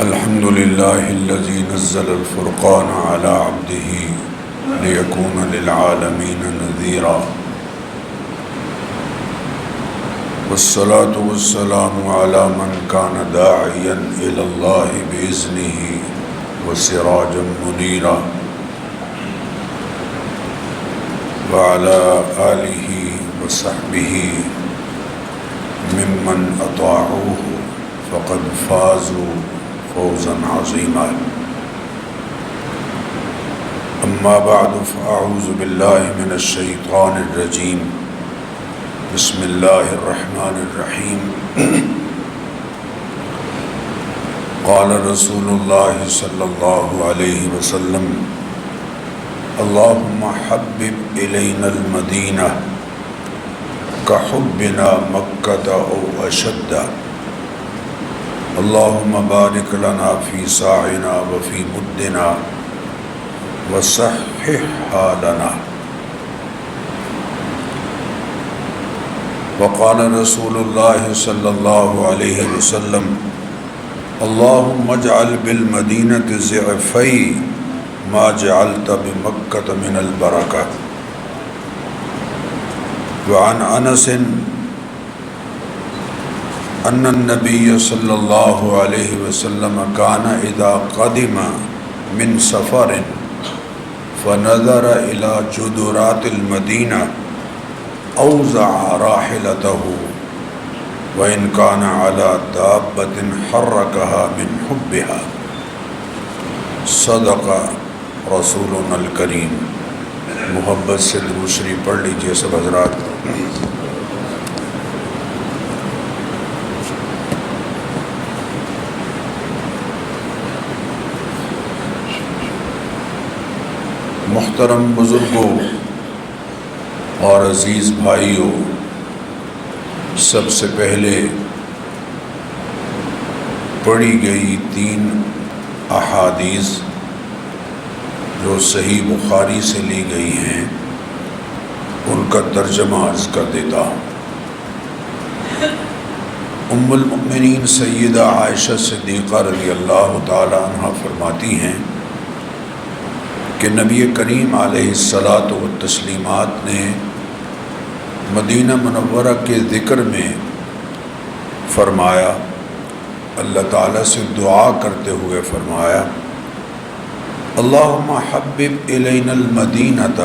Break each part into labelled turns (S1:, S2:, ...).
S1: الحمد لله الذي نزل الفرقان على عبده ليكون للعالمين نذيرا والصلاة والسلام على من كان داعيا إلى الله بإذنه وسراجا منيرا وعلى آله وصحبه ممن أطاعوه فقد فازوا فوزا عظيما. أما بعد فأعوذ بالله من الشيطان الرجيم. بسم الله الرحمن الرحيم. قال رسول الله صلى الله عليه وسلم: اللهم حبب إلينا المدينة كحبنا مكة أو أشد. اللهم بارك لنا في ساعنا وفي مدنا وصححها لنا. وقال رسول الله صلى الله عليه وسلم: اللهم اجعل بالمدينة ضعفي ما جعلت بمكة من البركة. وعن أنس أن النبي صلى الله عليه وسلم كان إذا قدم من سفر فنظر إلى جدرات المدينة أوزع راحلته وإن كان على دابة حركها من حبها. صدق رسولنا الکریم. محبت سے درود شریف پڑھ لیجئے سب حضرات. محترم بزرگوں اور عزیز بھائیوں، سب سے پہلے پڑھی گئی 3 احادیث جو صحیح بخاری سے لی گئی ہیں ان کا ترجمہ عرض کر دیتا ہوں. ام المؤمنین سیدہ عائشہ صدیقہ رضی اللہ تعالی عنہ فرماتی ہیں کہ نبی کریم علیہ الصلاۃ والتسلیمات نے مدینہ منورہ کے ذکر میں فرمایا، اللہ تعالیٰ سے دعا کرتے ہوئے فرمایا: اللہم حبب الینا المدینۃ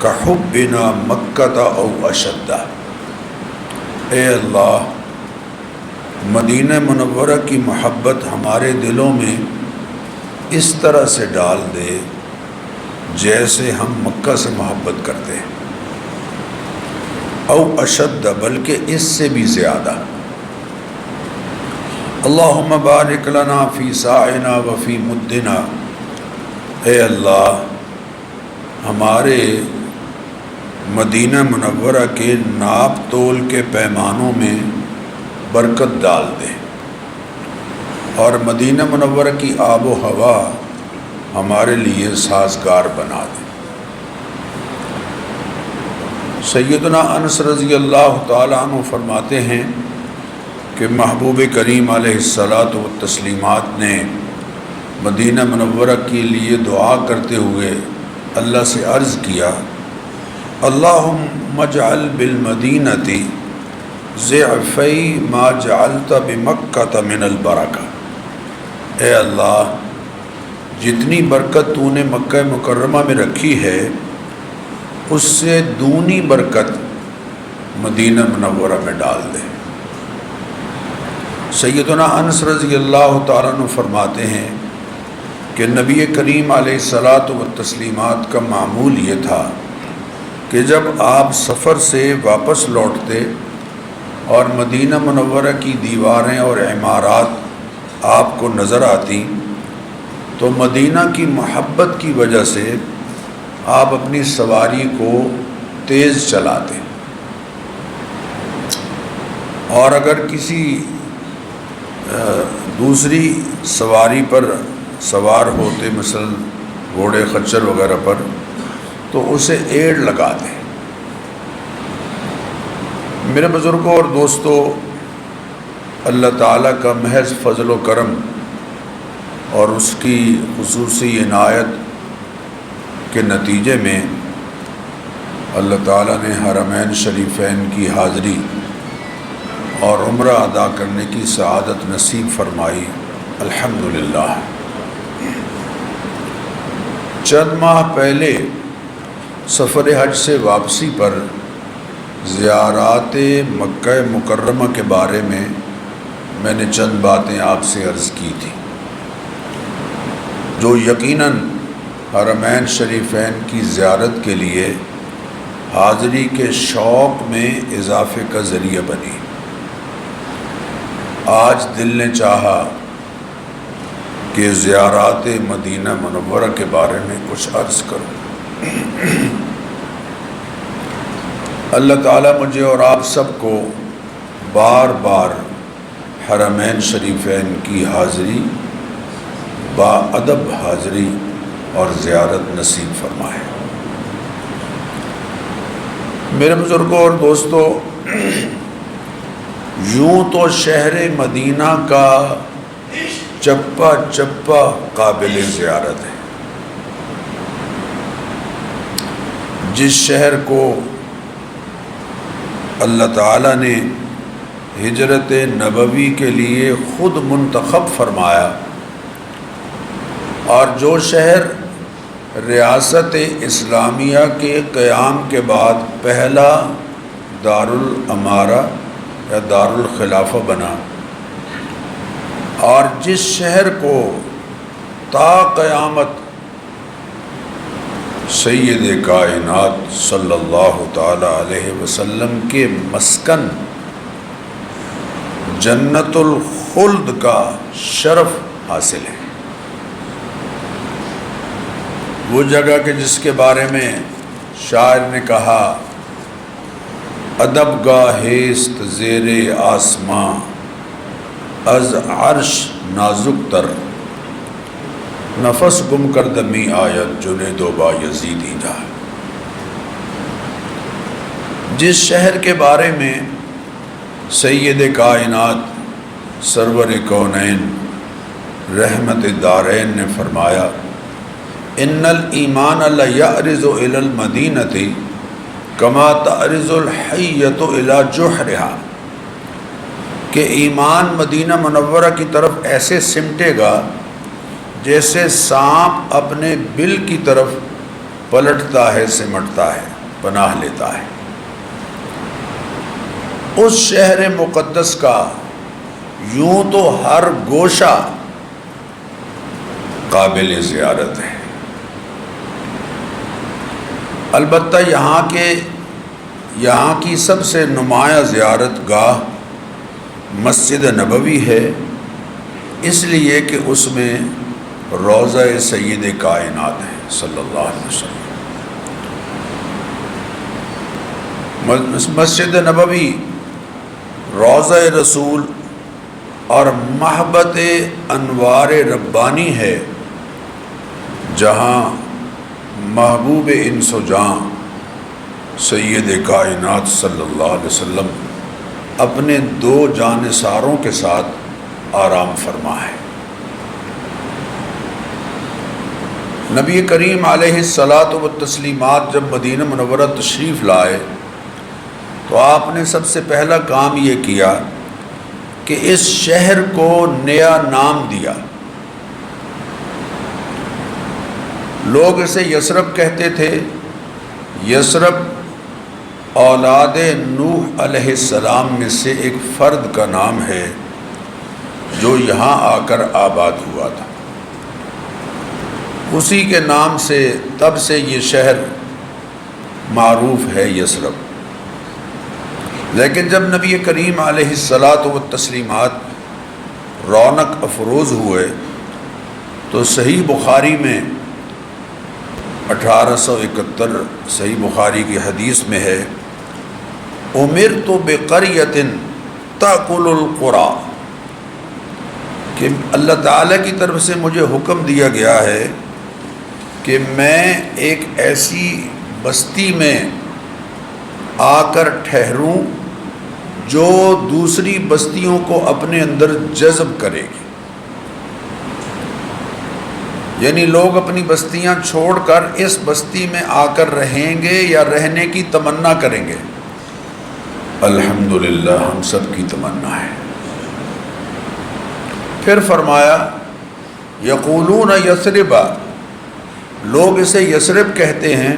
S1: کحبنا مکۃ او اشد. اے اللہ، مدینہ منورہ کی محبت ہمارے دلوں میں اس طرح سے ڈال دے جیسے ہم مکہ سے محبت کرتے ہیں، او اشد، بلکہ اس سے بھی زیادہ. اللہم بارک لنا فی ساعنا وفی مدنا. اے اللہ، ہمارے مدینہ منورہ کے ناپ تول کے پیمانوں میں برکت ڈال دے اور مدینہ منورہ کی آب و ہوا ہمارے لیے سازگار بنا دے. سیدنا انس رضی اللہ تعالیٰ عنہ فرماتے ہیں کہ محبوب کریم علیہ الصلاۃ والتسلیمات نے مدینہ منورہ کے لیے دعا کرتے ہوئے اللہ سے عرض کیا: اللہم اجعل بالمدینۃ ضعفی ما جعلت بمکۃ من البرکہ. اے اللہ، جتنی برکت تو نے مکہ مکرمہ میں رکھی ہے اس سے دونی برکت مدینہ منورہ میں ڈال دے. سیدنا انس رضی اللہ تعالیٰ عنہ فرماتے ہیں کہ نبی کریم علیہ الصلاۃ والتسلیمات کا معمول یہ تھا کہ جب آپ سفر سے واپس لوٹتے اور مدینہ منورہ کی دیواریں اور عمارات آپ کو نظر آتی تو مدینہ کی محبت کی وجہ سے آپ اپنی سواری کو تیز چلاتے، اور اگر کسی دوسری سواری پر سوار ہوتے، مثلا گھوڑے خچر وغیرہ پر، تو اسے ایڑ لگاتے. میرے بزرگوں اور دوستوں، اللہ تعالیٰ کا محض فضل و کرم اور اس کی خصوصی عنایت کے نتیجے میں اللہ تعالیٰ نے حرمین شریفین کی حاضری اور عمرہ ادا کرنے کی سعادت نصیب فرمائی، الحمدللہ۔ چند ماہ پہلے سفر حج سے واپسی پر زیارات مکہ مکرمہ کے بارے میں نے چند باتیں آپ سے عرض کی تھی، جو یقیناً حرمین شریفین کی زیارت کے لیے حاضری کے شوق میں اضافے کا ذریعہ بنی۔ آج دل نے چاہا کہ زیارات مدینہ منورہ کے بارے میں کچھ عرض کروں۔ اللہ تعالیٰ مجھے اور آپ سب کو بار بار حرمین شریفین کی حاضری، با ادب حاضری اور زیارت نصیب فرمائے۔ میرے بزرگوں اور دوستو، یوں تو شہر مدینہ کا چپا چپا قابل زیارت ہے۔ جس شہر کو اللہ تعالیٰ نے ہجرت نبوی کے لیے خود منتخب فرمایا، اور جو شہر ریاست اسلامیہ کے قیام کے بعد پہلا دارالامارہ یا دارالخلافہ بنا، اور جس شہر کو تا قیامت سید کائنات صلی اللہ تعالی علیہ وسلم کے مسکن جنت الخلد کا شرف حاصل ہے، وہ جگہ کہ جس کے بارے میں شاعر نے کہا، ادب گاہست زیر آسماں از عرش نازک تر، نفس گم کردمی آیت جنید و با یزیدی جا۔ جس شہر کے بارے میں سید کائنات سرور کونین رحمت دارین نے فرمایا، ان الایمان لیعرض الی المدینۃ کما تعرض الحیۃ الی جحرہا، کہ ایمان مدینہ منورہ کی طرف ایسے سمٹے گا جیسے سانپ اپنے بل کی طرف پلٹتا ہے، سمٹتا ہے، پناہ لیتا ہے۔ اس شہر مقدس کا یوں تو ہر گوشہ قابل زیارت ہے، البتہ یہاں کی سب سے نمایاں زیارت گاہ مسجد نبوی ہے، اس لیے کہ اس میں روضہ سید کائنات ہے صلی اللہ علیہ وسلم۔ مسجد نبوی روضہ رسول اور محبت انوار ربانی ہے، جہاں محبوب انس و جاں سید کائنات صلی اللہ علیہ وسلم اپنے دو جانثاروں کے ساتھ آرام فرما ہے۔ نبی کریم علیہ الصلاۃ والتسلیمات جب مدینہ منورہ تشریف لائے تو آپ نے سب سے پہلا کام یہ کیا کہ اس شہر کو نیا نام دیا۔ لوگ اسے یثرب کہتے تھے۔ یثرب اولاد نوح علیہ السلام میں سے ایک فرد کا نام ہے جو یہاں آ کر آباد ہوا تھا، اسی کے نام سے تب سے یہ شہر معروف ہے، یثرب۔ لیکن جب نبی کریم علیہ الصلاۃ والتسلیمات رونق افروز ہوئے تو صحیح بخاری میں 1871 صحیح بخاری کی حدیث میں ہے، امرت بقریۃ تأکل القریٰ، کہ اللہ تعالیٰ کی طرف سے مجھے حکم دیا گیا ہے کہ میں ایک ایسی بستی میں آ کر ٹھہروں جو دوسری بستیوں کو اپنے اندر جذب کرے گی۔ یعنی لوگ اپنی بستیاں چھوڑ کر اس بستی میں آ کر رہیں گے یا رہنے کی تمنا کریں گے؟ الحمدللہ ہم سب کی تمنا ہے۔ پھر فرمایا یقولون یثرب، لوگ اسے یثرب کہتے ہیں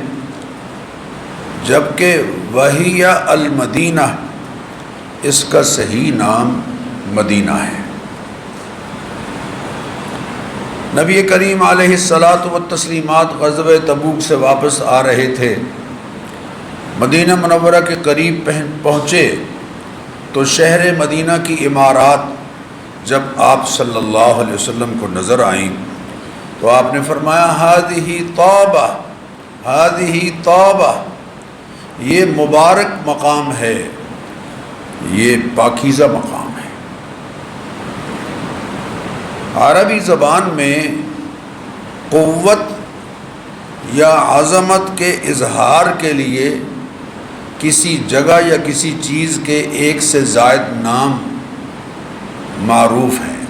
S1: جبکہ وہی المدینہ، اس کا صحیح نام مدینہ ہے۔ نبی کریم علیہ الصلاۃ والتسلیمات غزوہ تبوک سے واپس آ رہے تھے، مدینہ منورہ کے قریب پہنچے تو شہر مدینہ کی عمارات جب آپ صلی اللہ علیہ وسلم کو نظر آئیں تو آپ نے فرمایا ہذہ طابہ، ہذہ طابہ، یہ مبارک مقام ہے، یہ پاکیزہ مقام ہے۔ عربی زبان میں قوت یا عظمت کے اظہار کے لیے کسی جگہ یا کسی چیز کے ایک سے زائد نام معروف ہیں۔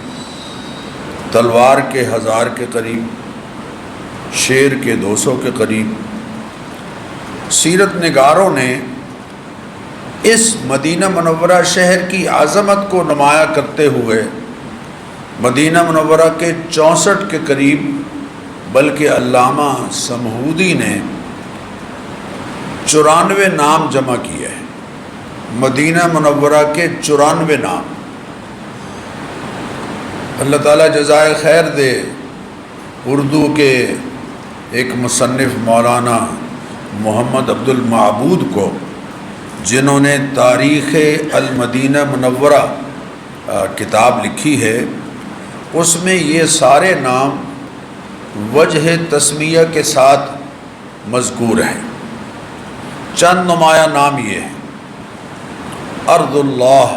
S1: تلوار کے 1000 کے قریب، شیر کے 200 کے قریب۔ سیرت نگاروں نے اس مدینہ منورہ شہر کی عظمت کو نمایاں کرتے ہوئے مدینہ منورہ کے 64 کے قریب، بلکہ علامہ سمہودی نے 94 نام جمع کیے ہیں، مدینہ منورہ کے 94 نام۔ اللہ تعالیٰ جزائے خیر دے اردو کے ایک مصنف مولانا محمد عبد المعبود کو، جنہوں نے تاریخ المدینہ منورہ کتاب لکھی ہے، اس میں یہ سارے نام وجہ تسمیہ کے ساتھ مذکور ہیں۔ چند نمایاں نام یہ ہیں: ارض اللہ،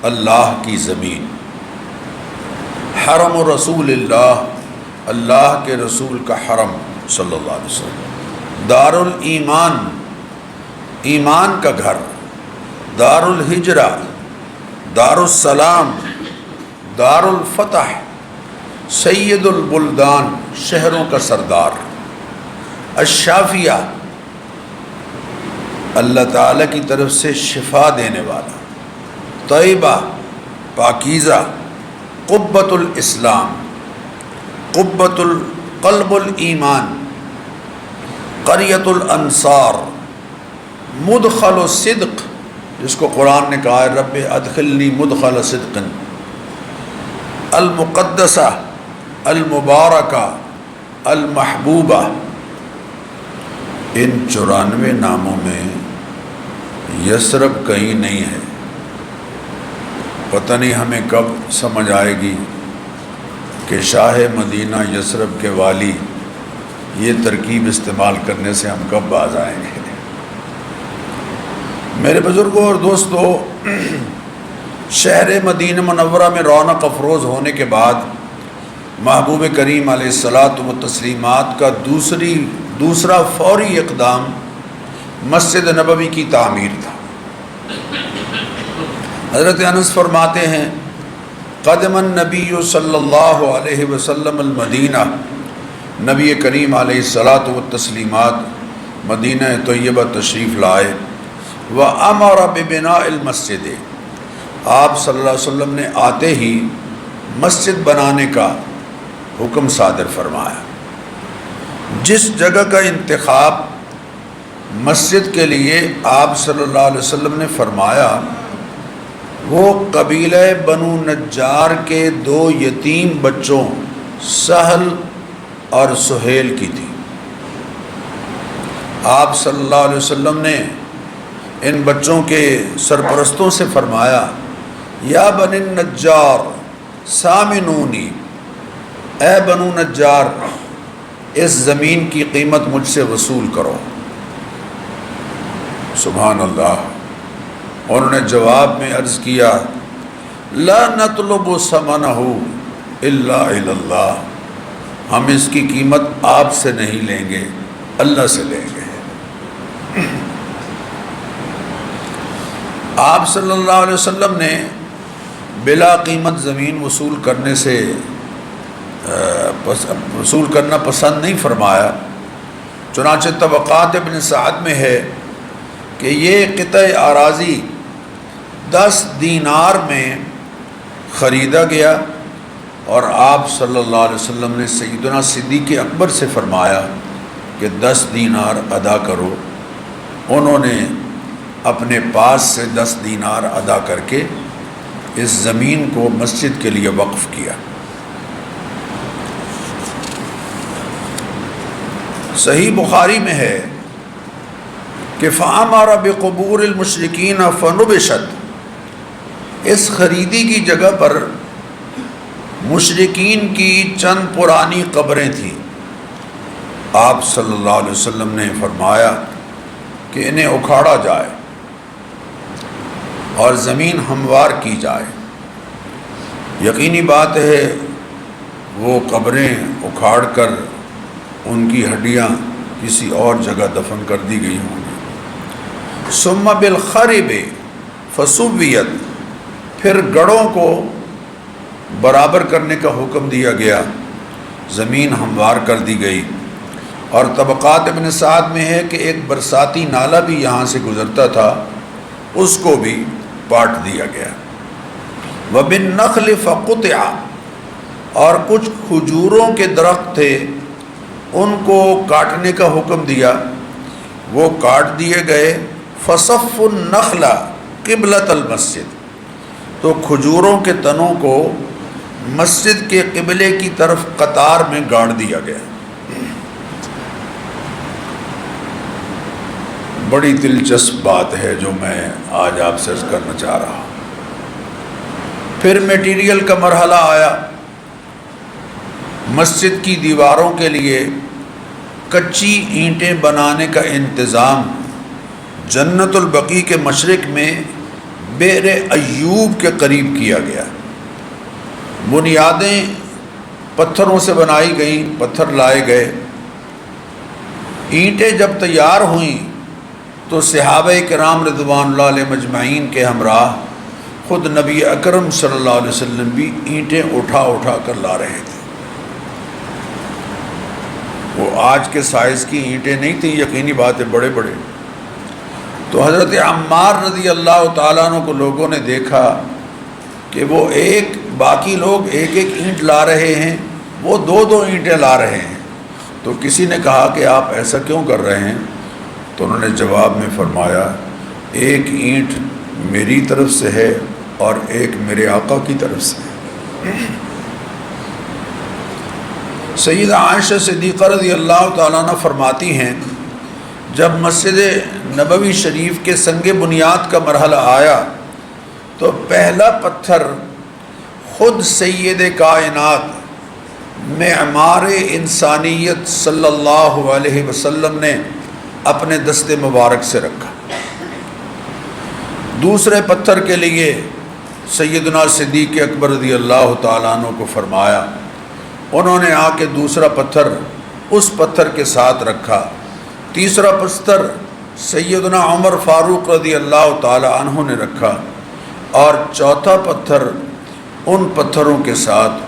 S1: اللہ کی زمین، حرم رسول اللہ، اللہ کے رسول کا حرم صلی اللہ علیہ وسلم، دار الایمان، ایمان کا گھر، دار الہجرہ، دار السلام، دار الفتح، سید البلدان، شہروں کا سردار، الشافیہ، اللہ تعالیٰ کی طرف سے شفا دینے والا، طیبہ، پاکیزہ، قبۃ الاسلام، قبۃ القلب الایمان، قریۃ الانصار، مدخل الصدق، جس کو قرآن نے کہا ہے رب ادخلنی مدخل صدق، المقدسہ، المبارکہ، المحبوبہ۔ ان 94 ناموں میں یثرب کہیں نہیں ہے۔ پتہ نہیں ہمیں کب سمجھ آئے گی کہ شاہ مدینہ یثرب کے والی، یہ ترکیب استعمال کرنے سے ہم کب باز آئیں گے۔ میرے بزرگوں اور دوستو، شہر مدینہ منورہ میں رونق افروز ہونے کے بعد محبوب کریم علیہ الصلاۃ والتسلیمات کا دوسرا فوری اقدام مسجد نبوی کی تعمیر تھا۔ حضرت انس فرماتے ہیں قدم النبی صلی اللہ علیہ وسلم المدینہ، نبی کریم علیہ الصلاۃ والتسلیمات مدینہ طیبہ تشریف لائے، وَأَمَرَ بِبِنَاءِ الْمَسْجِدِ، آپ صلی اللہ علیہ وسلم نے آتے ہی مسجد بنانے کا حکم صادر فرمایا۔ جس جگہ کا انتخاب مسجد کے لیے آپ صلی اللہ علیہ وسلم نے فرمایا وہ قبیلہ بنو نجار کے 2 یتیم بچوں سہل اور سہیل کی تھی۔ آپ صلی اللہ علیہ وسلم نے ان بچوں کے سرپرستوں سے فرمایا یا بنی النجار سامنونی، اے بنو نجار اس زمین کی قیمت مجھ سے وصول کرو۔ سبحان اللہ۔ انہوں نے جواب میں عرض کیا لا نطلب ثمنہ الا الی اللہ، ہم اس کی قیمت آپ سے نہیں لیں گے، اللہ سے لیں گے۔ آپ صلی اللہ علیہ وسلم نے بلا قیمت زمین وصول کرنے سے وصول کرنا پسند نہیں فرمایا۔ چنانچہ طبقات ابن سعد میں ہے کہ یہ قطع اراضی 10 دینار میں خریدا گیا، اور آپ صلی اللہ علیہ وسلم نے سیدنا صدیق اکبر سے فرمایا کہ 10 دینار ادا کرو۔ انہوں نے اپنے پاس سے 10 دینار ادا کر کے اس زمین کو مسجد کے لیے وقف کیا۔ صحیح بخاری میں ہے کہ فَأَمَرَ بِقُبُورِ الْمُشْرِكِينَ فَنُبِشَتْ، اس خریدی کی جگہ پر مشرکین کی چند پرانی قبریں تھیں۔ آپ صلی اللہ علیہ وسلم نے فرمایا کہ انہیں اکھاڑا جائے اور زمین ہموار کی جائے۔ یقینی بات ہے وہ قبریں اکھاڑ کر ان کی ہڈیاں کسی اور جگہ دفن کر دی گئی ہوں گی۔ ثم بالخرب فسویت، پھر گڑھوں کو برابر کرنے کا حکم دیا گیا، زمین ہموار کر دی گئی۔ اور طبقات ابن سعد میں ہے کہ ایک برساتی نالہ بھی یہاں سے گزرتا تھا، اس کو بھی پاٹ دیا گیا۔ وَبِالنَّخْلِ فَقُطِعَ، اور کچھ کھجوروں کے درخت تھے، ان کو کاٹنے کا حکم دیا، وہ کاٹ دیے گئے۔ فَصَفُّ النَّخْلَ قِبْلَةَ الْمَسْجِدِ، تو کھجوروں کے تنوں کو مسجد کے قبلے کی طرف قطار میں گاڑ دیا گیا۔ بڑی دلچسپ بات ہے جو میں آج آپ سے عرض کرنا چاہ رہا ہوں۔ پھر میٹیریل کا مرحلہ آیا۔ مسجد کی دیواروں کے لیے کچی اینٹیں بنانے کا انتظام جنت البقیع کے مشرق میں بئر ایوب کے قریب کیا گیا۔ بنیادیں پتھروں سے بنائی گئیں، پتھر لائے گئے۔ اینٹیں جب تیار ہوئیں تو صحابہ کرام رضوان اللہ علیہ مجمعین کے ہمراہ خود نبی اکرم صلی اللہ علیہ وسلم بھی اینٹیں اٹھا اٹھا کر لا رہے تھے۔ وہ آج کے سائز کی اینٹیں نہیں تھیں، یقینی بات ہے، بڑے بڑے۔ تو حضرت عمار رضی اللہ تعالیٰ عنہ کو لوگوں نے دیکھا کہ وہ باقی لوگ ایک ایک اینٹ لا رہے ہیں، وہ 2 اینٹیں لا رہے ہیں۔ تو کسی نے کہا کہ آپ ایسا کیوں کر رہے ہیں؟ تو انہوں نے جواب میں فرمایا، ایک اینٹ میری طرف سے ہے اور ایک میرے آقا کی طرف سے ہے۔ سیدہ عائشہ صدیقہ رضی اللہ تعالیٰ عنہ فرماتی ہیں، جب مسجد نبوی شریف کے سنگ بنیاد کا مرحلہ آیا تو پہلا پتھر خود سید کائنات معمار انسانیت صلی اللہ علیہ وسلم نے اپنے دست مبارک سے رکھا۔ دوسرے پتھر کے لیے سیدنا صدیق اکبر رضی اللہ تعالیٰ عنہ کو فرمایا، انہوں نے آ کے دوسرا پتھر اس پتھر کے ساتھ رکھا۔ تیسرا پتھر سیدنا عمر فاروق رضی اللہ تعالیٰ عنہ نے رکھا، اور چوتھا پتھر ان پتھروں کے ساتھ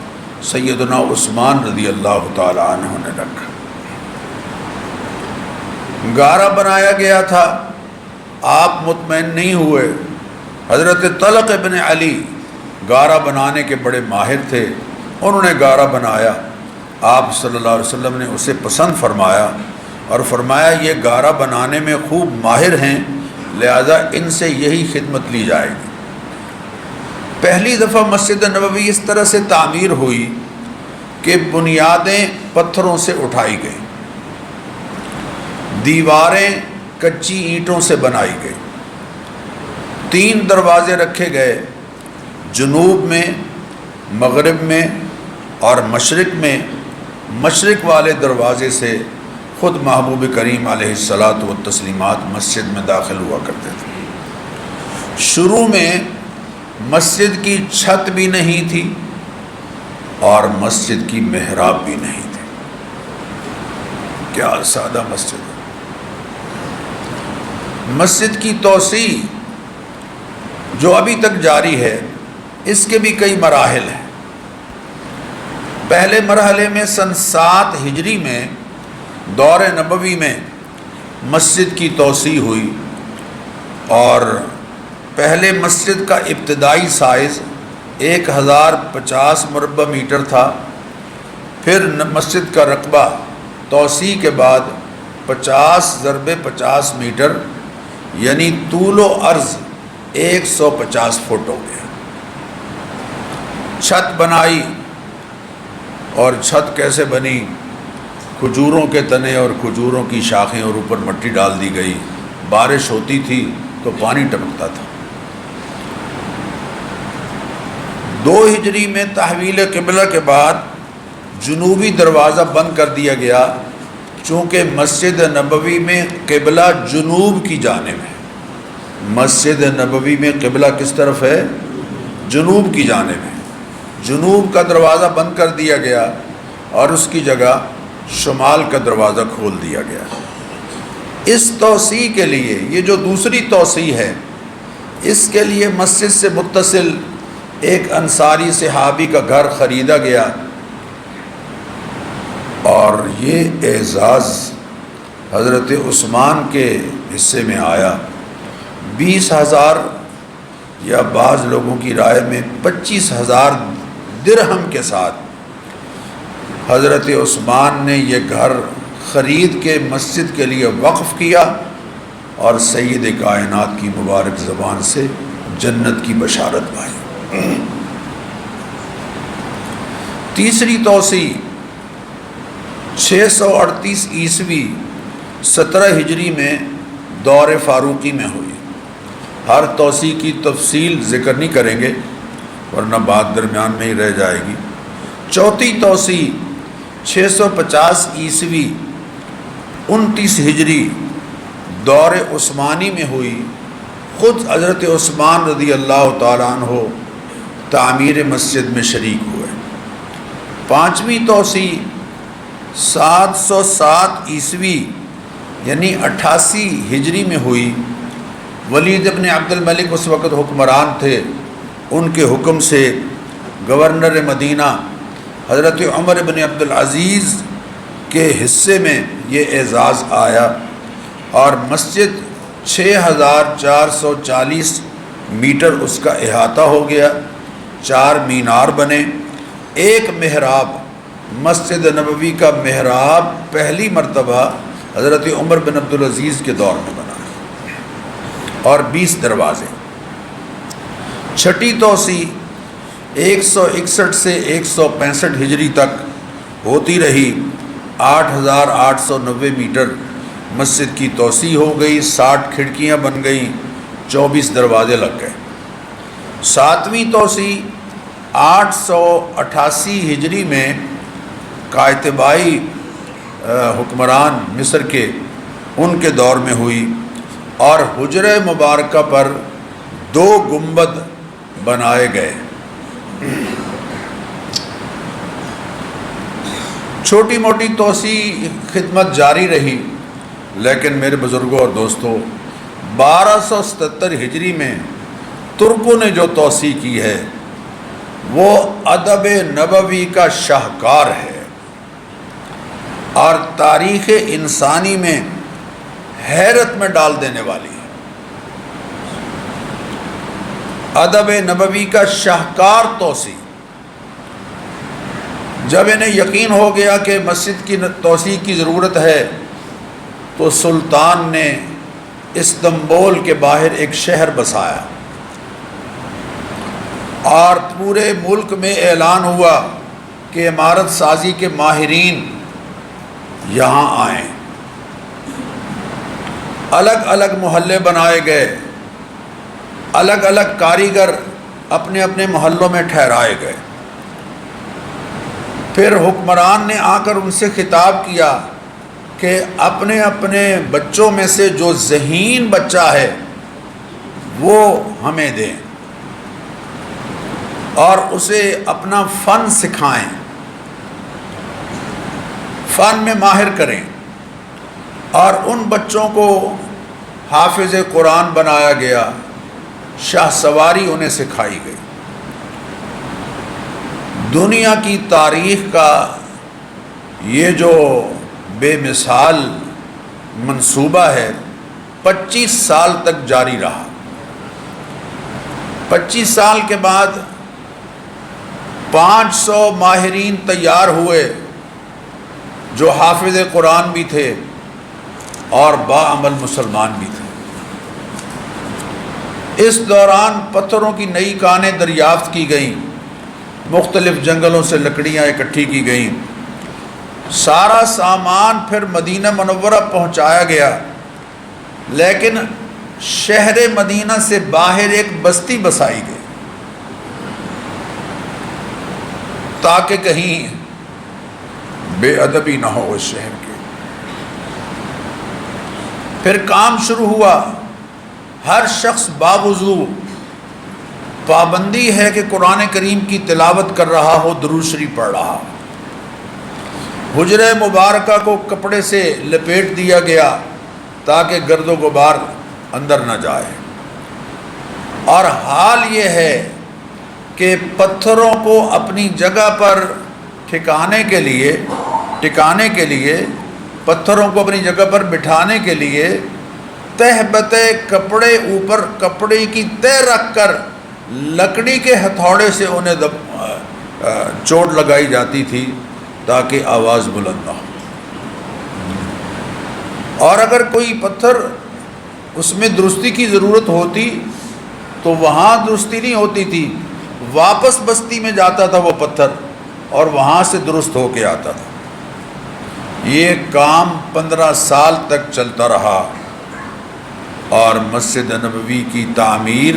S1: سیدنا عثمان رضی اللہ تعالیٰ عنہ نے رکھا۔ گارا بنایا گیا تھا، آپ مطمئن نہیں ہوئے۔ حضرت طلق ابن علی گارا بنانے کے بڑے ماہر تھے، انہوں نے گارا بنایا۔ آپ صلی اللہ علیہ وسلم نے اسے پسند فرمایا اور فرمایا یہ گارا بنانے میں خوب ماہر ہیں، لہذا ان سے یہی خدمت لی جائے گی۔ پہلی دفعہ مسجد نبوی اس طرح سے تعمیر ہوئی کہ بنیادیں پتھروں سے اٹھائی گئیں، دیواریں کچی اینٹوں سے بنائی گئی، 3 دروازے رکھے گئے، جنوب میں، مغرب میں اور مشرق میں۔ مشرق والے دروازے سے خود محبوب کریم علیہ الصلاۃ والتسلیمات مسجد میں داخل ہوا کرتے تھے۔ شروع میں مسجد کی چھت بھی نہیں تھی اور مسجد کی محراب بھی نہیں تھی۔ کیا سادہ مسجد ہے۔ مسجد کی توسیع جو ابھی تک جاری ہے، اس کے بھی کئی مراحل ہیں۔ پہلے مرحلے میں سن 7 ہجری میں دور نبوی میں مسجد کی توسیع ہوئی، اور پہلے مسجد کا ابتدائی سائز 1050 مربع میٹر تھا۔ پھر مسجد کا رقبہ توسیع کے بعد 50 ضرب 50 میٹر یعنی طول و عرض 150 فٹ ہو گیا۔ چھت بنائی، اور چھت کیسے بنی؟ کھجوروں کے تنے اور کھجوروں کی شاخیں اور اوپر مٹی ڈال دی گئی، بارش ہوتی تھی تو پانی ٹپکتا تھا۔ 2 ہجری میں تحویل قبلہ کے بعد جنوبی دروازہ بند کر دیا گیا، چونکہ مسجد نبوی میں قبلہ جنوب کی جانب ہے۔ مسجد نبوی میں قبلہ کس طرف ہے؟ جنوب کی جانب ہے۔ جنوب کا دروازہ بند کر دیا گیا اور اس کی جگہ شمال کا دروازہ کھول دیا گیا۔ اس توسیع کے لیے، یہ جو دوسری توسیع ہے، اس کے لیے مسجد سے متصل ایک انصاری صحابی کا گھر خریدا گیا، اور یہ اعزاز حضرت عثمان کے حصے میں آیا۔ 20,000 یا بعض لوگوں کی رائے میں 25,000 درہم کے ساتھ حضرت عثمان نے یہ گھر خرید کے مسجد کے لیے وقف کیا، اور سید کائنات کی مبارک زبان سے جنت کی بشارت پائی۔ تیسری توسیع 638 عیسوی 17 ہجری میں دور فاروقی میں ہوئی۔ ہر توسیع کی تفصیل ذکر نہیں کریں گے ورنہ بات درمیان میں ہی رہ جائے گی۔ چوتھی توسیع 650 عیسوی 29 ہجری دور عثمانی میں ہوئی۔ خود حضرت عثمان رضی اللہ تعالیٰ عنہ تعمیر مسجد میں شریک ہوئے۔ پانچویں توسیع 707 عیسوی یعنی 88 ہجری میں ہوئی۔ ولید ابن عبد الملک اس وقت حکمران تھے، ان کے حکم سے گورنر مدینہ حضرت عمر بن عبد العزیز کے حصے میں یہ اعزاز آیا، اور مسجد 6440 میٹر اس کا احاطہ ہو گیا، 4 مینار بنے، ایک محراب۔ مسجد نبوی کا محراب پہلی مرتبہ حضرت عمر بن عبد العزیز کے دور میں بنا، اور 20 دروازے۔ چھٹی توسیع 161 سے 165 ہجری تک ہوتی رہی، 8,890 میٹر مسجد کی توسیع ہو گئی، 60 کھڑکیاں بن گئیں، 24 دروازے لگ گئے۔ ساتویں توسیع 888 ہجری میں کاتبائی حکمران مصر کے ان کے دور میں ہوئی، اور حجرہ مبارکہ پر 2 گنبد بنائے گئے۔ چھوٹی موٹی توسیع خدمت جاری رہی، لیکن میرے بزرگوں اور دوستوں 1277 ہجری میں ترکوں نے جو توسیع کی ہے وہ ادب نبوی کا شاہکار ہے، اور تاریخ انسانی میں حیرت میں ڈال دینے والی ہے۔ ادب نبوی کا شاہکار توسیع۔ جب انہیں یقین ہو گیا کہ مسجد کی توسیع کی ضرورت ہے تو سلطان نے استنبول کے باہر ایک شہر بسایا، اور پورے ملک میں اعلان ہوا کہ عمارت سازی کے ماہرین یہاں آئیں۔ الگ الگ محلے بنائے گئے، الگ الگ کاریگر اپنے اپنے محلوں میں ٹھہرائے گئے۔ پھر حکمران نے آ کر ان سے خطاب کیا کہ اپنے اپنے بچوں میں سے جو ذہین بچہ ہے وہ ہمیں دیں، اور اسے اپنا فن سکھائیں، فن میں ماہر کریں، اور ان بچوں کو حافظ قرآن بنایا گیا، شاہ سواری انہیں سکھائی گئی۔ دنیا کی تاریخ کا یہ جو بے مثال منصوبہ ہے 25 سال تک جاری رہا۔ 25 سال کے بعد 500 ماہرین تیار ہوئے جو حافظ قرآن بھی تھے اور باعمل مسلمان بھی تھے۔ اس دوران پتھروں کی نئی کانیں دریافت کی گئیں، مختلف جنگلوں سے لکڑیاں اکٹھی کی گئیں، سارا سامان پھر مدینہ منورہ پہنچایا گیا، لیکن شہر مدینہ سے باہر ایک بستی بسائی گئی تاکہ کہیں بے ادبی نہ ہو اس شہر کے۔ پھر کام شروع ہوا، ہر شخص باوضو، پابندی ہے کہ قرآن کریم کی تلاوت کر رہا ہو، درود شریف پڑھ رہا ہو۔ حجرہ مبارکہ کو کپڑے سے لپیٹ دیا گیا تاکہ گرد و غبار اندر نہ جائے، اور حال یہ ہے کہ پتھروں کو اپنی جگہ پر ٹھکانے کے لیے پتھروں کو اپنی جگہ پر بٹھانے کے لیے تہ بتہ کپڑے اوپر کپڑے کی تہ رکھ کر لکڑی کے ہتھوڑے سے انہیں چوٹ لگائی جاتی تھی تاکہ آواز بلند نہ ہو۔ اور اگر کوئی پتھر اس میں درستی کی ضرورت ہوتی تو وہاں درستی نہیں ہوتی تھی، واپس بستی میں جاتا تھا وہ پتھر اور وہاں سے درست ہو کے آتا تھا۔ یہ کام 15 سال تک چلتا رہا اور مسجد نبوی کی تعمیر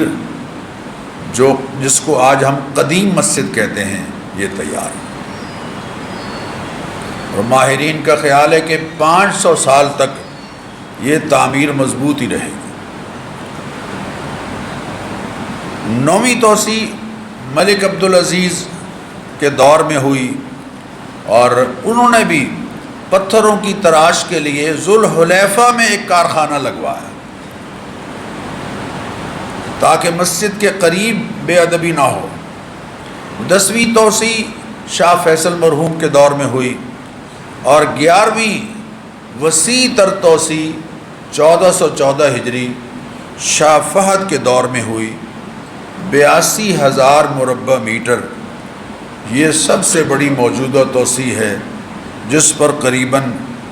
S1: جس کو آج ہم قدیم مسجد کہتے ہیں یہ تیار ہے، اور ماہرین کا خیال ہے کہ 500 سال تک یہ تعمیر مضبوط ہی رہے گی۔ 9ویں توسیع ملک عبدالعزیز کے دور میں ہوئی، اور انہوں نے بھی پتھروں کی تراش کے لیے ذوالحلیفہ میں ایک کارخانہ لگوایا تاکہ مسجد کے قریب بے ادبی نہ ہو۔ 10ویں توسیع شاہ فیصل مرحوم کے دور میں ہوئی، اور 11ویں وسیع تر توسیع 1414 ہجری شاہ فہد کے دور میں ہوئی، 82,000 مربع میٹر۔ یہ سب سے بڑی موجودہ توسیع ہے جس پر قریباً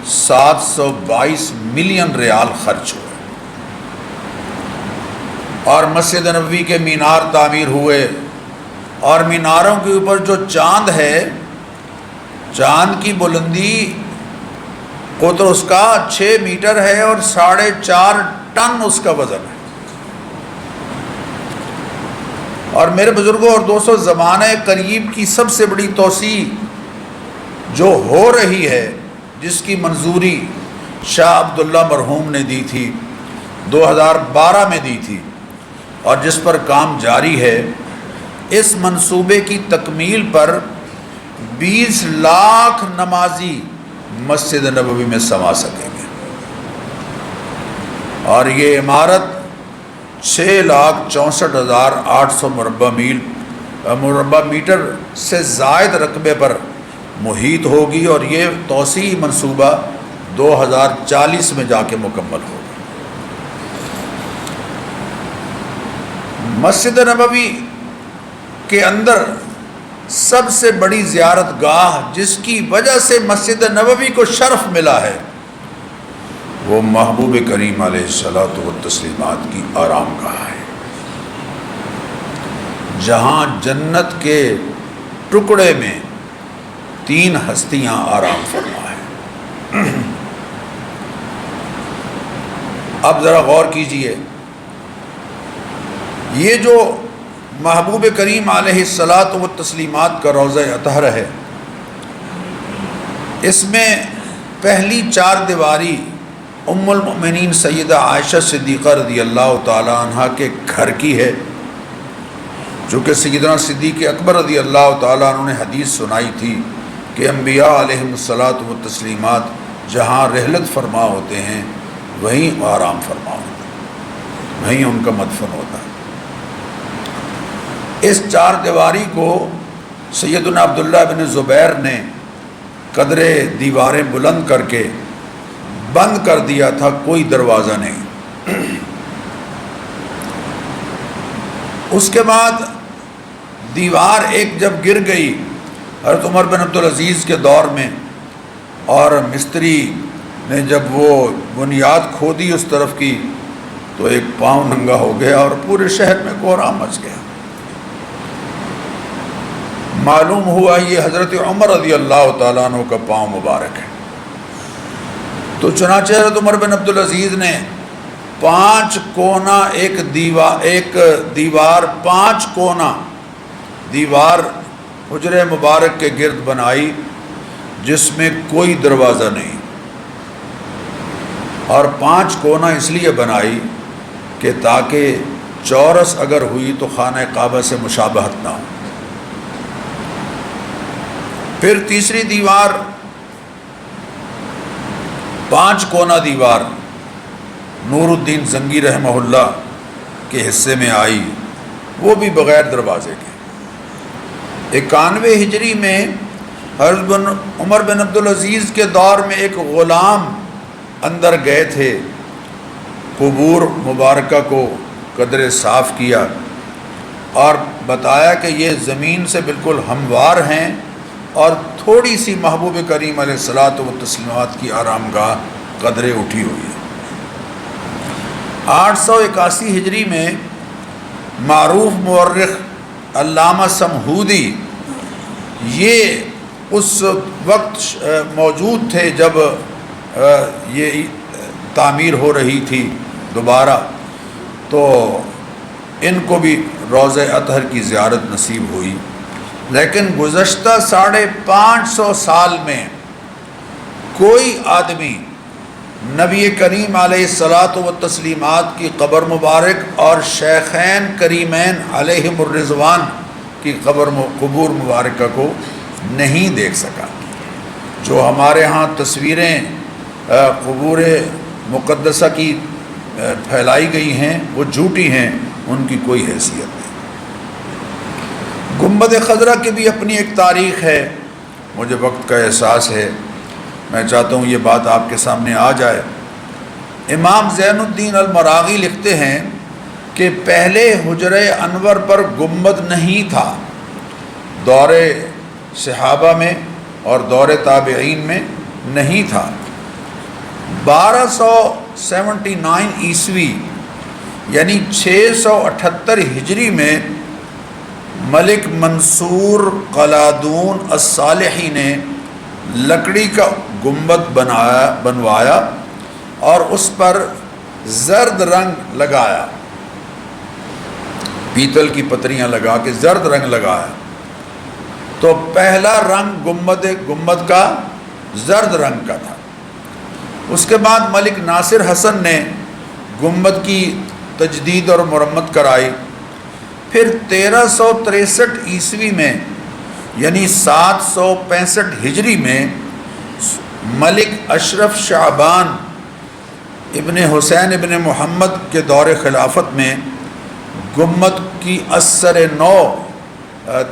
S1: 722 ملین ریال خرچ ہوئے، اور مسجد نبوی کے مینار تعمیر ہوئے، اور میناروں کے اوپر جو چاند ہے، چاند کی بلندی قطر اس کا 6 میٹر ہے اور 4.5 ٹن اس کا وزن ہے۔ اور میرے بزرگوں اور دوستوں، زمانہ قریب کی سب سے بڑی توسیع جو ہو رہی ہے، جس کی منظوری شاہ عبداللہ مرحوم نے دی تھی، 2012 میں دی تھی، اور جس پر کام جاری ہے، اس منصوبے کی تکمیل پر 20 لاکھ نمازی مسجد نبوی میں سما سکیں گے، اور یہ عمارت 6,64,800 مربع میٹر سے زائد رقبے پر محیط ہوگی، اور یہ توسیعی منصوبہ 2040 میں جا کے مکمل ہوگا۔ مسجد نبوی کے اندر سب سے بڑی زیارت گاہ جس کی وجہ سے مسجد نبوی کو شرف ملا ہے، وہ محبوب کریم علیہ الصلاۃ والتسلیمات کی آرام گاہ ہے، جہاں جنت کے ٹکڑے میں 3 ہستیاں آرام فرما ہے۔ اب ذرا غور کیجئے، یہ جو محبوب کریم علیہ الصلاۃ والتسلیمات کا روضہ اطہر ہے، اس میں پہلی 4 دیواری ام المؤمنین سیدہ عائشہ صدیقہ رضی اللہ تعالی عنہ کے گھر کی ہے، جو کہ سیدنا صدیق اکبر رضی اللہ تعالی عنہ نے حدیث سنائی تھی کہ انبیاء علیہم الصلاۃ والتسلیمات جہاں رحلت فرما ہوتے ہیں وہیں آرام فرما ہوتا ہے، وہیں ان کا مدفن ہوتا ہے۔ اس 4 دیواری کو سیدنا عبداللہ بن زبیر نے قدرے دیواریں بلند کر کے بند کر دیا تھا، کوئی دروازہ نہیں۔ اس کے بعد دیوار ایک جب گر گئی حضرت عمر بن عبدالعزیز کے دور میں، اور مستری نے جب وہ بنیاد کھودی اس طرف کی تو ایک پاؤں ننگا ہو گیا اور پورے شہر میں کوہرام مچ گیا۔ معلوم ہوا یہ حضرت عمر رضی اللہ تعالیٰ عنہ کا پاؤں مبارک ہے۔ تو چنانچہ حضرت عمر بن عبدالعزیز نے 5 کونا ایک دیوار 5 کونا دیوار حجرے مبارک کے گرد بنائی، جس میں کوئی دروازہ نہیں، اور 5 کونا اس لیے بنائی کہ تاکہ چورس اگر ہوئی تو خانہ کعبہ سے مشابہت نہ ہو۔ پھر تیسری دیوار 5 کونا دیوار نور الدین زنگی رحمہ اللہ کے حصے میں آئی، وہ بھی بغیر دروازے کے۔ 91 ہجری میں حضرت عمر بن عبدالعزیز کے دور میں ایک غلام اندر گئے تھے، قبور مبارکہ کو قدرے صاف کیا اور بتایا کہ یہ زمین سے بالکل ہموار ہیں اور تھوڑی سی محبوب کریم علیہ الصلاۃ والتسلیمات کی آرام گاہ قدرے اٹھی ہوئی ہے۔ 881 ہجری میں معروف مورخ علامہ سمہودی یہ اس وقت موجود تھے جب یہ تعمیر ہو رہی تھی دوبارہ، تو ان کو بھی روضہ اطہر کی زیارت نصیب ہوئی۔ لیکن گزشتہ 550 سال میں کوئی آدمی نبی کریم علیہ الصلاۃ والتسلیمات کی قبر مبارک اور شیخین کریمین علیہم الرضوان کی قبور مبارکہ کو نہیں دیکھ سکا۔ جو ہمارے ہاں تصویریں قبور مقدسہ کی پھیلائی گئی ہیں وہ جھوٹی ہیں، ان کی کوئی حیثیت نہیں۔ گنبد خضرا کی بھی اپنی ایک تاریخ ہے، مجھے وقت کا احساس ہے، میں چاہتا ہوں یہ بات آپ کے سامنے آ جائے۔ امام زین الدین المراغی لکھتے ہیں کہ پہلے حجرہ انور پر گنبد نہیں تھا، دور صحابہ میں اور دور تابعین میں نہیں تھا۔ 1279 عیسوی یعنی 678 ہجری میں ملک منصور قلادون الصالحی نے لکڑی کا گنبد بنوایا اور اس پر زرد رنگ لگایا، پیتل کی پتریاں لگا کے زرد رنگ لگایا۔ تو پہلا رنگ گنبد کا زرد رنگ کا تھا۔ اس کے بعد ملک ناصر حسن نے گنبد کی تجدید اور مرمت کرائی۔ پھر 1363 عیسوی میں یعنی 765 ہجری میں ملک اشرف شعبان ابن حسین ابن محمد کے دور خلافت میں گنبد کی اثر نو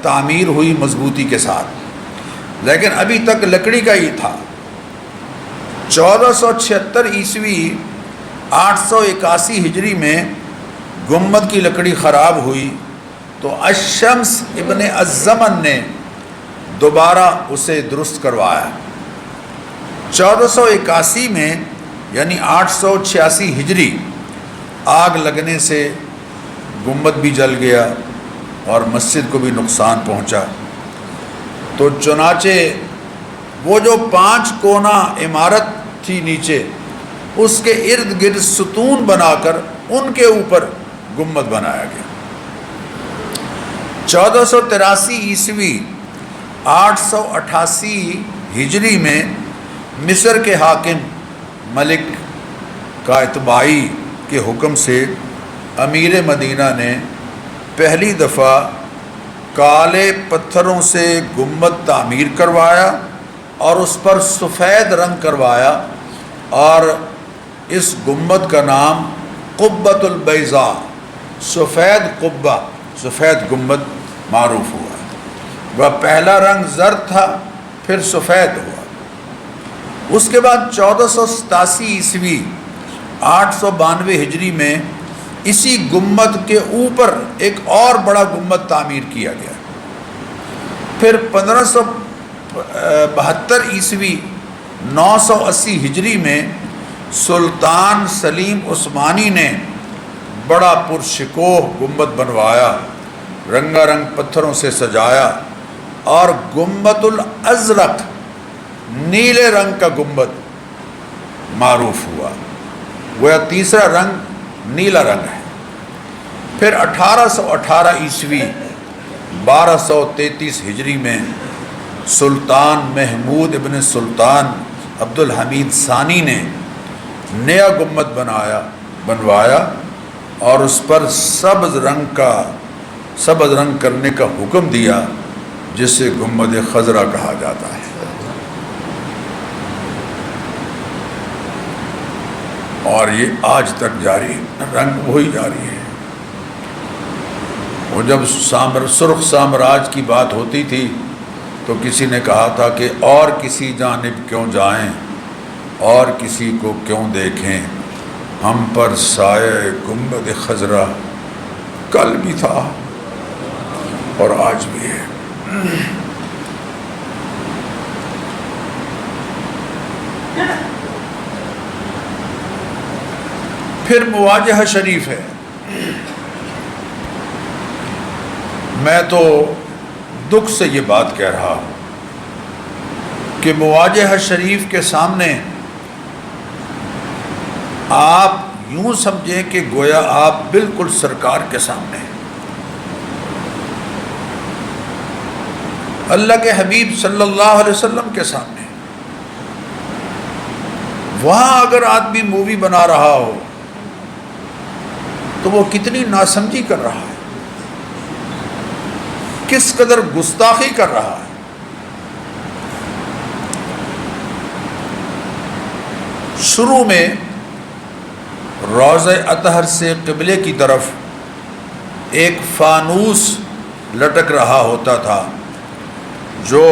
S1: تعمیر ہوئی مضبوطی کے ساتھ، لیکن ابھی تک لکڑی کا ہی تھا۔ 1476 عیسوی 881 ہجری میں گنبد کی لکڑی خراب ہوئی تو الشمس ابن الزمن نے دوبارہ اسے درست کروایا۔ 1481 میں یعنی 886 ہجری آگ لگنے سے گنبد بھی جل گیا اور مسجد کو بھی نقصان پہنچا۔ تو چنانچہ وہ جو 5 کونا عمارت تھی نیچے، اس کے ارد گرد ستون بنا کر ان کے اوپر گنبد بنایا گیا۔ 1483 عیسوی 888 ہجری میں مصر کے حاکم ملک قائتبائی کے حکم سے امیر مدینہ نے پہلی دفعہ کالے پتھروں سے گنبد تعمیر کروایا اور اس پر سفید رنگ کروایا، اور اس گنبد کا نام قبۃ البیضاء، سفید قبہ، سفید گنبد معروف ہوا۔ وہ پہلا رنگ زرد تھا، پھر سفید ہوا۔ اس کے بعد 1487 عیسوی 892 ہجری میں اسی گنبد کے اوپر ایک اور بڑا گنبد تعمیر کیا گیا۔ پھر 1572 عیسوی 980 ہجری میں سلطان سلیم عثمانی نے بڑا پرشکوہ گنبد بنوایا، رنگا رنگ پتھروں سے سجایا، اور گنبد الازرق نیلے رنگ کا گنبد معروف ہوا۔ وہ تیسرا رنگ نیلا رنگ ہے۔ پھر 1818 عیسوی 1233 ہجری میں سلطان محمود ابن سلطان عبد الحمید ثانی نے نیا گنبد بنوایا اور اس پر سبز رنگ کرنے کا حکم دیا، جسے گنبد خضرا کہا جاتا ہے۔ اور یہ آج تک جاری، رنگ وہی جاری ہے۔ وہ جب سرخ سامراج کی بات ہوتی تھی تو کسی نے کہا تھا کہ اور کسی جانب کیوں جائیں اور کسی کو کیوں دیکھیں، ہم پر سایہ گنبد خضرا کل بھی تھا اور آج بھی ہے۔ پھر مواجہہ شریف ہے۔ میں تو دکھ سے یہ بات کہہ رہا ہوں کہ مواجہہ شریف کے سامنے آپ یوں سمجھیں کہ گویا آپ بالکل سرکار کے سامنے ہیں، اللہ کے حبیب صلی اللہ علیہ وسلم کے سامنے۔ وہاں اگر آدمی مووی بنا رہا ہو تو وہ کتنی ناسمجھی کر رہا ہے، کس قدر گستاخی کر رہا ہے۔ شروع میں روضہ اطہر سے قبلے کی طرف ایک فانوس لٹک رہا ہوتا تھا جو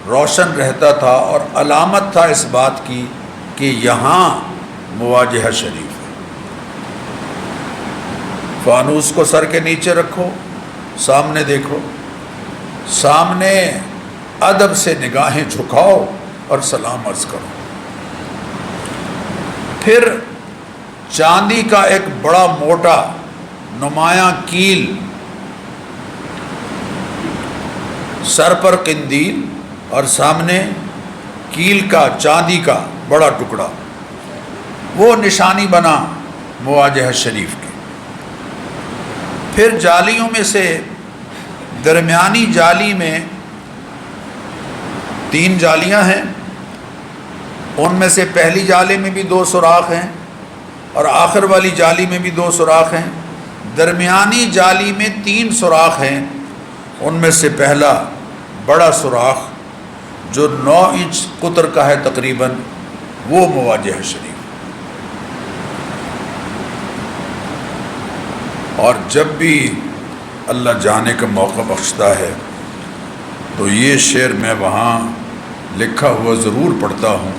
S1: روشن رہتا تھا اور علامت تھا اس بات کی کہ یہاں مواجہہ شریف ہے۔ فانوس کو سر کے نیچے رکھو، سامنے دیکھو، سامنے ادب سے نگاہیں جھکاؤ اور سلام عرض کرو۔ پھر چاندی کا ایک بڑا موٹا نمایاں کیل، سر پر قندیل اور سامنے کیل کا چاندی کا بڑا ٹکڑا، وہ نشانی بنا مواجہہ شریف کی۔ پھر جالیوں میں سے درمیانی جالی میں 3 جالیاں ہیں، ان میں سے پہلی جالی میں بھی 2 سوراخ ہیں اور آخر والی جالی میں بھی 2 سوراخ ہیں۔ درمیانی جالی میں 3 سوراخ ہیں، ان میں سے پہلا بڑا سوراخ جو 9 انچ قطر کا ہے تقریباً، وہ مواجہہ شریف۔ اور جب بھی اللہ جانے کا موقع بخشتا ہے تو یہ شعر میں وہاں لکھا ہوا ضرور پڑھتا ہوں: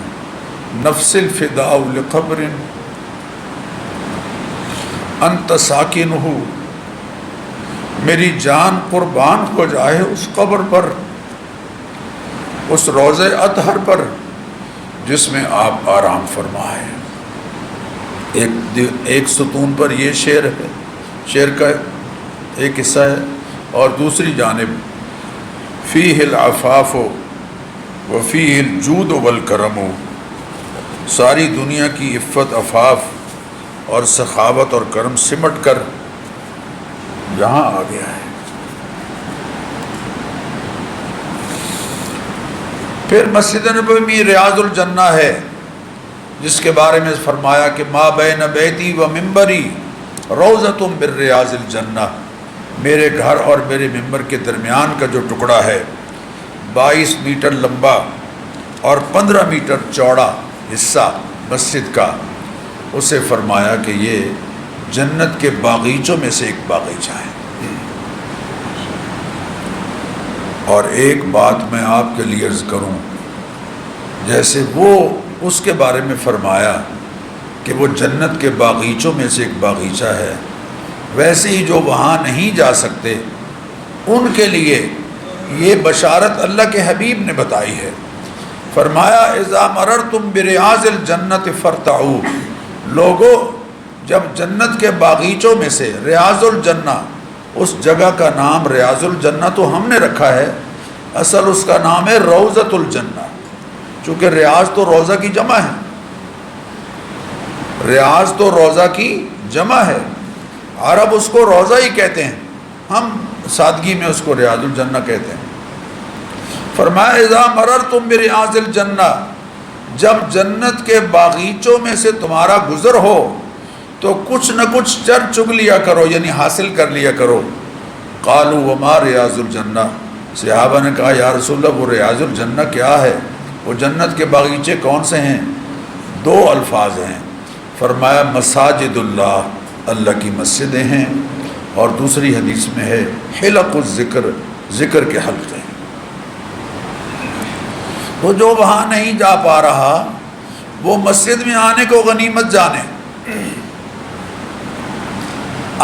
S1: نفس الفداء لقبر انت ساکنہ، میری جان قربان ہو جائے اس قبر پر، اس روضہ اطہر پر جس میں آپ آرام فرمائے۔ ایک ستون پر یہ شعر ہے، شعر کا ایک حصہ ہے، اور دوسری جانب فیہ العفاف وفیہ الجود والکرم، ساری دنیا کی عفت، عفاف اور سخاوت اور کرم سمٹ کر یہاں آ گیا ہے۔ پھر مسجد نبوی میں ریاض الجنہ ہے، جس کے بارے میں فرمایا کہ ما بین بیتی و ممبری روضۃ من ریاض الجنہ، میرے گھر اور میرے ممبر کے درمیان کا جو ٹکڑا ہے 22 میٹر لمبا اور 15 میٹر چوڑا حصہ مسجد کا، اسے فرمایا کہ یہ جنت کے باغیچوں میں سے ایک باغیچہ ہے۔ اور ایک بات میں آپ کے لیے عرض کروں، جیسے وہ اس کے بارے میں فرمایا کہ وہ جنت کے باغیچوں میں سے ایک باغیچہ ہے، ویسے ہی جو وہاں نہیں جا سکتے ان کے لیے یہ بشارت اللہ کے حبیب نے بتائی ہے۔ فرمایا اذا مررتم بریاض الجنت فارتعوا، لوگوں جب جنت کے باغیچوں میں سے، ریاض الجنہ اس جگہ کا نام ریاض الجنہ تو ہم نے رکھا ہے، اصل اس کا نام ہے روضۃ الجنہ، چونکہ ریاض تو روضہ کی جمع ہے، ریاض تو روضہ کی جمع ہے، عرب اس کو روضہ ہی کہتے ہیں، ہم سادگی میں اس کو ریاض الجنہ کہتے ہیں۔ فرمایا اذا مررتم بریاض الجنہ، جب جنت کے باغیچوں میں سے تمہارا گزر ہو تو کچھ نہ کچھ چر چگ لیا کرو، یعنی حاصل کر لیا کرو۔ قالوا وما ریاض الجنہ، صحابہ نے کہا یا رسول اللہ وہ ریاض الجنہ کیا ہے، وہ جنت کے باغیچے کون سے ہیں؟ دو الفاظ ہیں، فرمایا مساجد اللہ، اللہ کی مسجدیں ہیں، اور دوسری حدیث میں ہے حلق الذکر، ذکر کے حلقے۔ تو جو وہاں نہیں جا پا رہا وہ مسجد میں آنے کو غنیمت جانے۔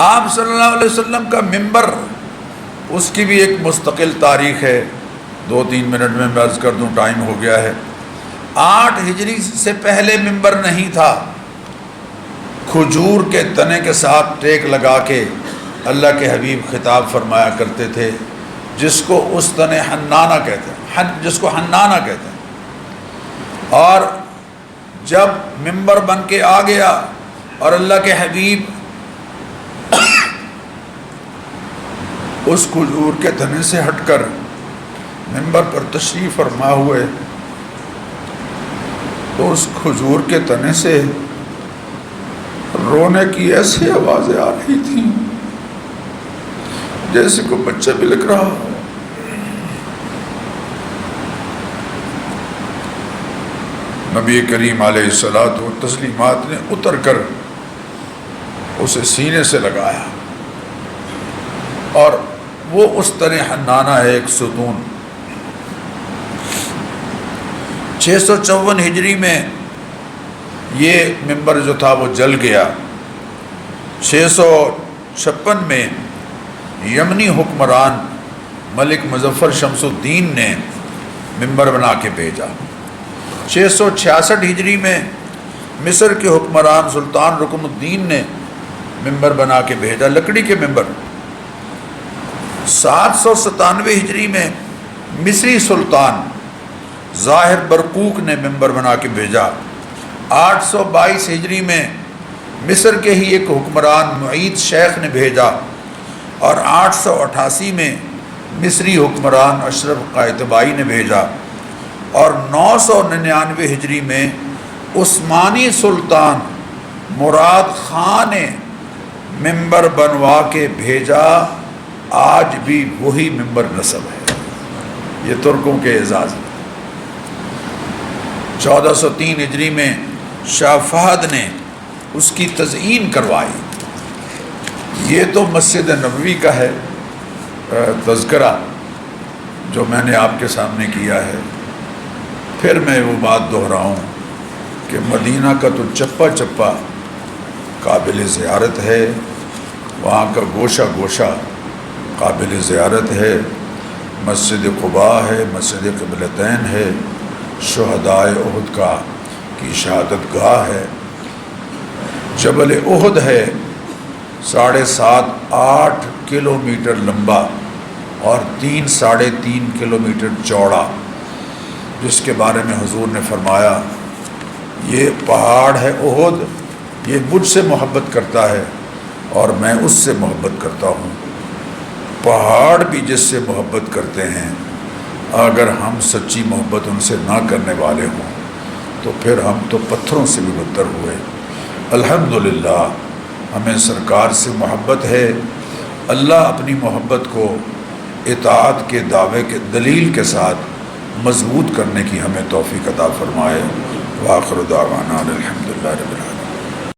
S1: آپ صلی اللہ علیہ وسلم کا ممبر، اس کی بھی ایک مستقل تاریخ ہے، 2-3 منٹ میں عرض کر دوں، ٹائم ہو گیا ہے۔ 8 ہجری سے پہلے ممبر نہیں تھا، کھجور کے تنے کے ساتھ ٹیک لگا کے اللہ کے حبیب خطاب فرمایا کرتے تھے، جس کو اس تنے حنانہ کہتے ہیں، جس کو حنانہ کہتے ہیں۔ اور جب ممبر بن کے آ گیا اور اللہ کے حبیب اس کھجور کے تنے سے ہٹ کر ممبر پر تشریف فرما ہوئے تو اس کھجور کے تنے سے رونے کی ایسی آوازیں آ رہی تھیں جیسے کوئی بچہ بلک رہا ہو۔ نبی کریم علیہ الصلوۃ والتسلیمات نے اتر کر اسے سینے سے لگایا، اور وہ اس طرح حنانہ ہے، ایک ستون۔ 654 ہجری میں یہ ممبر جو تھا وہ جل گیا۔ 656 میں یمنی حکمران ملک مظفر شمس الدین نے ممبر بنا کے بھیجا۔ 666 ہجری میں مصر کے حکمران سلطان رکن الدین نے ممبر بنا کے بھیجا، لکڑی کے ممبر۔ 797 ہجری میں مصری سلطان ظاہر برقوق نے ممبر بنا کے بھیجا۔ 822 ہجری میں مصر کے ہی ایک حکمران معید شیخ نے بھیجا، اور 888 میں مصری حکمران اشرف قائتبائی نے بھیجا، اور 999 ہجری میں عثمانی سلطان مراد خان نے ممبر بنوا کے بھیجا۔ آج بھی وہی ممبر نصب ہے، یہ ترکوں کے اعزاز ہے۔ 1403 ہجری میں شاہ فہد نے اس کی تزئین کروائی۔ یہ تو مسجد نبوی کا ہے تذکرہ جو میں نے آپ کے سامنے کیا ہے۔ پھر میں وہ بات دہراؤں کہ مدینہ کا تو چپا چپا قابل زیارت ہے، وہاں کا گوشہ گوشہ قابل زیارت ہے۔ مسجد قباء ہے، مسجد قبلتین ہے، شہدائے احد کی شہادت گاہ ہے، جبل احد ہے 7.5-8 کلومیٹر لمبا اور 3-3.5 کلومیٹر چوڑا، جس کے بارے میں حضور نے فرمایا یہ پہاڑ ہے احد، یہ مجھ سے محبت کرتا ہے اور میں اس سے محبت کرتا ہوں۔ پہاڑ بھی جس سے محبت کرتے ہیں، اگر ہم سچی محبت ان سے نہ کرنے والے ہوں تو پھر ہم تو پتھروں سے بھی بدتر ہوئے۔ الحمدللہ ہمیں سرکار سے محبت ہے، اللہ اپنی محبت کو اطاعت کے دعوے کے دلیل کے ساتھ مضبوط کرنے کی ہمیں توفیق عطا فرمائے۔ وآخر دعوانا الحمدللہ رب العالمین۔